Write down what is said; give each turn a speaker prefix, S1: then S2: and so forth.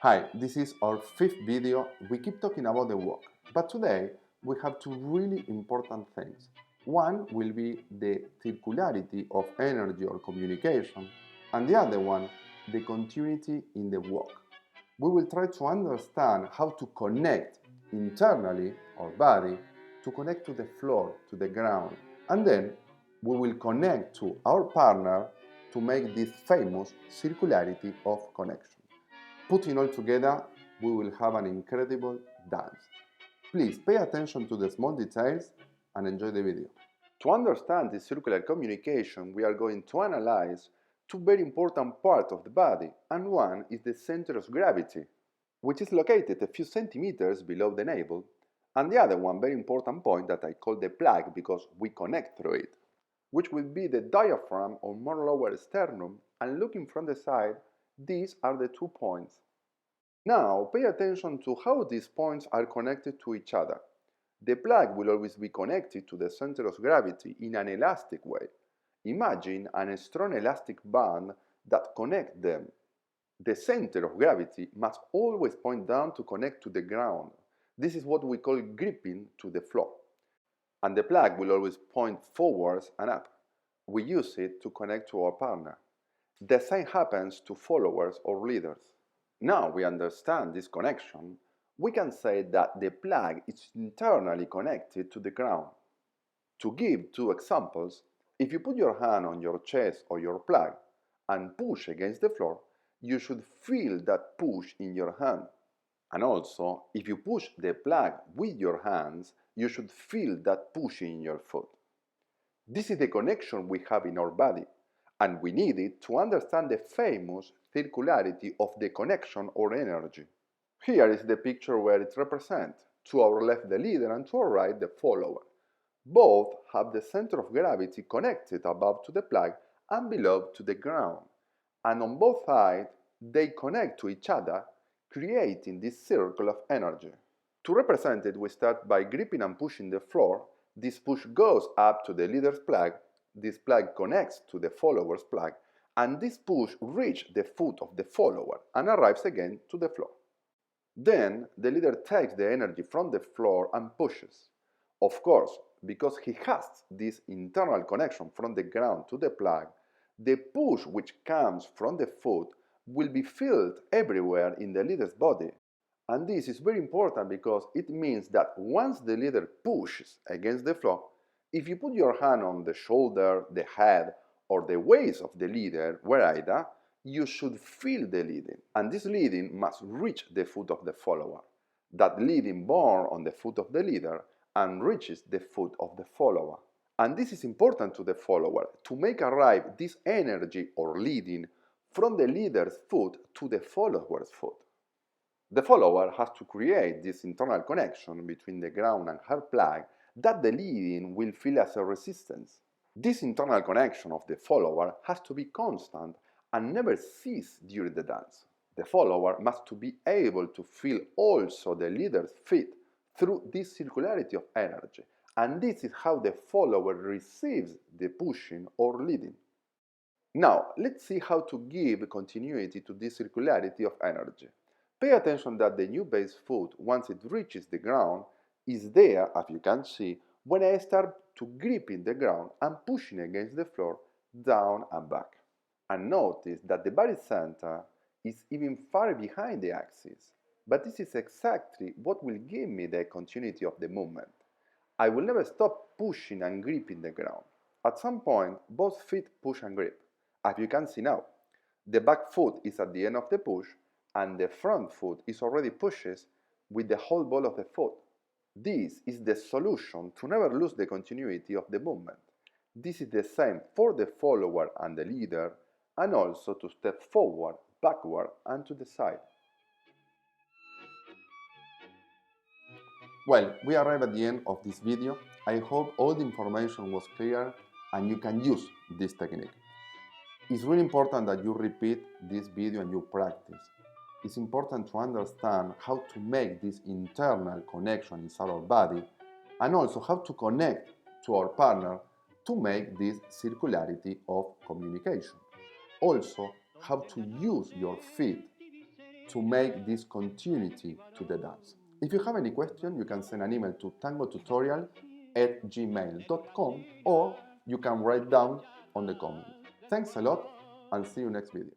S1: Hi, this is our fifth video. We keep talking about the walk, but today we have two really important things. One will be the circularity of energy or communication, and the other one, the continuity in the walk. We will try to understand how to connect internally our body to connect to the floor, to the ground, and then we will connect to our partner to make this famous circularity of connection. Putting all together, we will have an incredible dance. Please pay attention to the small details and enjoy the video. To understand this circular communication, we are going to analyze two very important parts of the body, and one is the center of gravity, which is located a few centimeters below the navel, and the other one very important point that I call the plug because we connect through it, which will be the diaphragm or more lower sternum, and looking from the side, these are the 2 points. Now, pay attention to how these points are connected to each other. The plug will always be connected to the center of gravity in an elastic way. Imagine a strong elastic band that connects them. The center of gravity must always point down to connect to the ground. This is what we call gripping to the floor. And the plug will always point forwards and up. We use it to connect to our partner. The same happens to followers or leaders. Now we understand this connection, we can say that the plug is internally connected to the ground. To give two examples, if you put your hand on your chest or your plug and push against the floor, you should feel that push in your hand. And also, if you push the plug with your hands, you should feel that push in your foot. This is the connection we have in our body, and we need it to understand the famous circularity of the connection or energy. Here is the picture where it represents. To our left the leader and to our right the follower. Both have the center of gravity connected above to the plug and below to the ground. And on both sides, they connect to each other, creating this circle of energy. To represent it, we start by gripping and pushing the floor. This push goes up to the leader's plug, this plug connects to the follower's plug, and this push reaches the foot of the follower and arrives again to the floor. Then the leader takes the energy from the floor and pushes. Of course, because he has this internal connection from the ground to the plug, the push which comes from the foot will be felt everywhere in the leader's body. And this is very important because it means that once the leader pushes against the floor, if you put your hand on the shoulder, the head, or the waist of the leader, wherever, you should feel the leading. And this leading must reach the foot of the follower. That leading born on the foot of the leader and reaches the foot of the follower. And this is important to the follower to make arrive this energy or leading from the leader's foot to the follower's foot. The follower has to create this internal connection between the ground and her plug that the leading will feel as a resistance. This internal connection of the follower has to be constant and never cease during the dance. The follower must to be able to feel also the leader's feet through this circularity of energy, and this is how the follower receives the pushing or leading. Now, let's see how to give continuity to this circularity of energy. Pay attention that the new base foot, once it reaches the ground, is there, as you can see, when I start to gripping the ground and pushing against the floor, down and back. And notice that the body center is even far behind the axis, but this is exactly what will give me the continuity of the movement. I will never stop pushing and gripping the ground. At some point, both feet push and grip, as you can see now. The back foot is at the end of the push, and the front foot is already pushes with the whole ball of the foot. This is the solution to never lose the continuity of the movement. This is the same for the follower and the leader, and also to step forward, backward, and to the side. Well, we arrived at the end of this video. I hope all the information was clear and you can use this technique. It's really important that you repeat this video and you practice. It's important to understand how to make this internal connection inside our body and also how to connect to our partner to make this circularity of communication. Also, how to use your feet to make this continuity to the dance. If you have any question, you can send an email to tangotutorial@gmail.com or you can write down on the comment. Thanks a lot and see you next video.